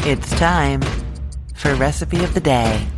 It's time for Recipe of the Day.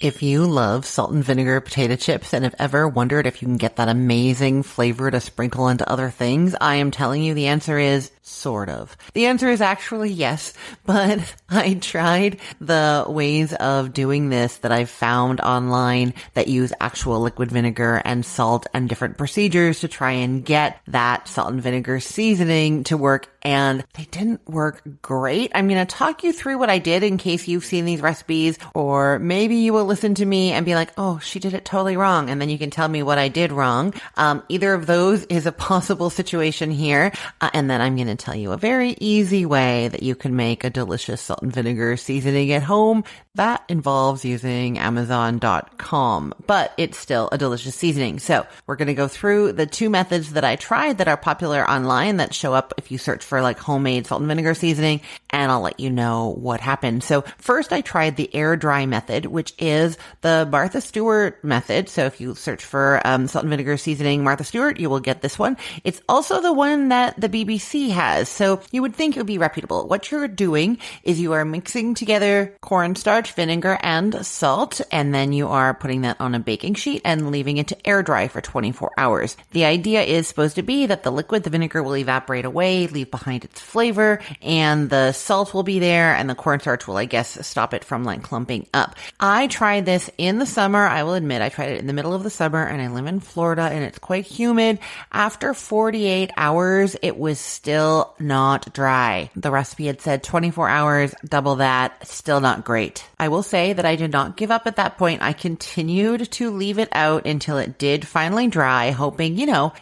If you love salt and vinegar potato chips and have ever wondered if you can get that amazing flavor to sprinkle into other things, I am telling you the answer is sort of. The answer is actually yes, but I tried the ways of doing this that I've found online that use actual liquid vinegar and salt and different procedures to try and get that salt and vinegar seasoning to work, and they didn't work great. I'm going to talk you through what I did in case you've seen these recipes, or maybe you will listen to me and be like, oh, she did it totally wrong. And then you can tell me what I did wrong. Either of those is a possible situation here. And then I'm going to tell you a very easy way that you can make a delicious salt and vinegar seasoning at home. That involves using Amazon.com, but it's still a delicious seasoning. So we're going to go through the two methods that I tried that are popular online that show up if you search for like homemade salt and vinegar seasoning, and I'll let you know what happened. So first I tried the air dry method, which is the Martha Stewart method. So if you search for salt and vinegar seasoning Martha Stewart, you will get this one. It's also the one that the BBC has. So you would think it would be reputable. What you're doing is you are mixing together cornstarch, vinegar, and salt, and then you are putting that on a baking sheet and leaving it to air dry for 24 hours. The idea is supposed to be that the liquid, the vinegar, will evaporate away, leave behind its flavor, and the salt will be there, and the cornstarch will, I guess, stop it from like clumping up. I tried this in the summer. I will admit I tried it in the middle of the summer, and I live in Florida and it's quite humid. After 48 hours, it was still not dry. The recipe had said 24 hours, double that, still not great. I will say that I did not give up at that point. I continued to leave it out until it did finally dry, hoping,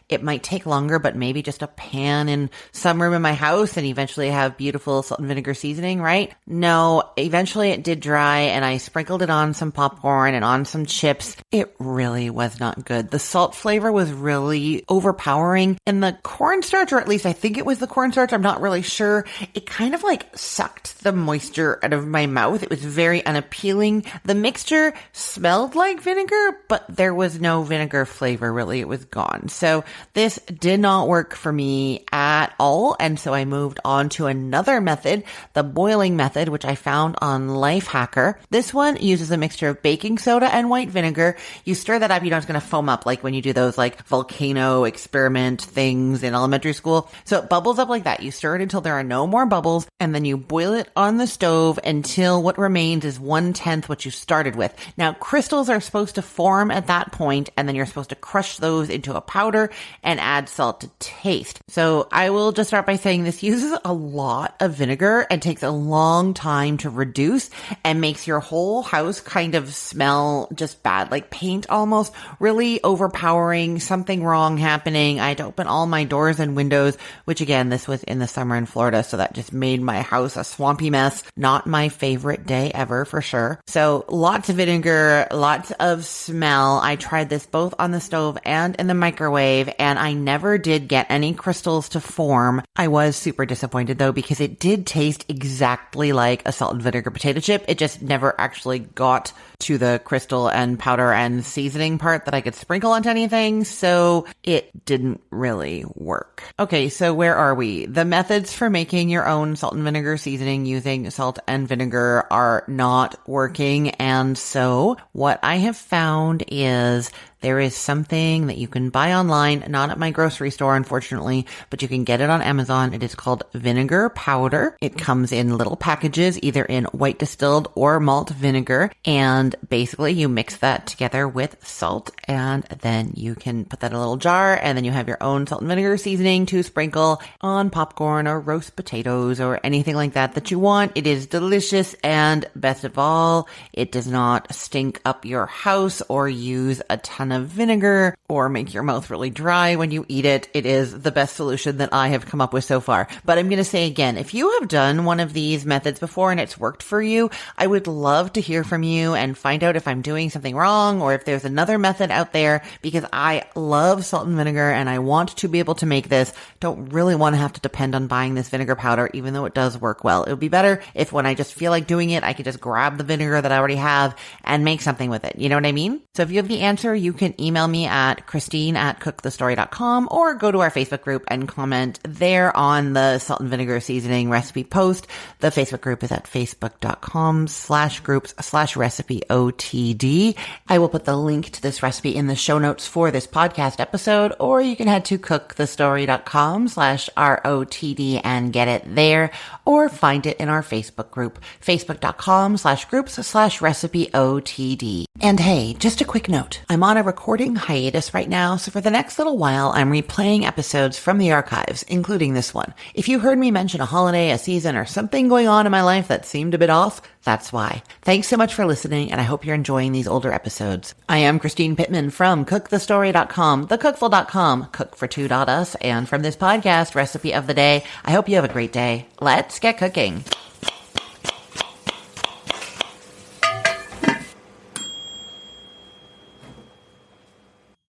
it might take longer, but maybe just a pan in some room in my house and eventually have beautiful salt and vinegar seasoning, right? No, eventually it did dry and I sprinkled it on some popcorn and on some chips. It really was not good. The salt flavor was really overpowering, and the cornstarch, or at least I think it was the cornstarch, I'm not really sure, it kind of like sucked the moisture out of my mouth. It was very unappealing. The mixture smelled like vinegar, but there was no vinegar flavor really. It was gone. So this did not work for me at all. And so I moved on to another method, the boiling method, which I found on Lifehacker. This one uses a mixture of baking soda and white vinegar. You stir that up, it's going to foam up like when you do those like volcano experiment things in elementary school. So it bubbles up like that. You stir it until there are no more bubbles, and then you boil it on the stove until what remains is 1/10 what you started with. Now, crystals are supposed to form at that point, and then you're supposed to crush those into a powder and add salt to taste. So I will just start by saying this uses a lot of vinegar and takes a long time to reduce and makes your whole house kind of smell just bad, like paint almost, really overpowering, something wrong happening. I had to open all my doors and windows, which again, this was in the summer in Florida, so that just made my house a swampy mess. Not my favorite day ever for sure. So lots of vinegar, lots of smell. I tried this both on the stove and in the microwave, and I never did get any crystals to form. I was super disappointed though, because it did taste exactly like a salt and vinegar potato chip. It just never actually got to the crystal and powder and seasoning part that I could sprinkle onto anything, so it didn't really work. Okay, so where are we? The methods for making your own salt and vinegar seasoning using salt and vinegar are not working, and so what I have found is there is something that you can buy online, not at my grocery store, unfortunately, but you can get it on Amazon. It is called vinegar powder. It comes in little packages, either in white distilled or malt vinegar. And basically you mix that together with salt, and then you can put that in a little jar, and then you have your own salt and vinegar seasoning to sprinkle on popcorn or roast potatoes or anything like that that you want. It is delicious, and best of all, it does not stink up your house or use a ton of vinegar or make your mouth really dry when you eat it. It is the best solution that I have come up with so far. But I'm going to say again, if you have done one of these methods before and it's worked for you, I would love to hear from you and find out if I'm doing something wrong or if there's another method out there, because I love salt and vinegar and I want to be able to make this. Don't really want to have to depend on buying this vinegar powder, even though it does work well. It would be better if when I just feel like doing it, I could just grab the vinegar that I already have and make something with it. You know what I mean? So if you have the answer, you can email me at Christine@cookthestory.com or go to our Facebook group and comment there on the salt and vinegar seasoning recipe post. The Facebook group is at facebook.com/groups/recipeotd. I will put the link to this recipe in the show notes for this podcast episode, or you can head to cookthestory.com/ROTD and get it there, or find it in our Facebook group, facebook.com/groups/recipeotd. And hey, just a quick note. I'm on a recording hiatus right now, so for the next little while, I'm replaying episodes from the archives, including this one. If you heard me mention a holiday, a season, or something going on in my life that seemed a bit off, that's why. Thanks so much for listening, and I hope you're enjoying these older episodes. I am Christine Pittman from cookthestory.com, thecookful.com, cookfor2.us, and from this podcast, Recipe of the Day. I hope you have a great day. Let's get cooking.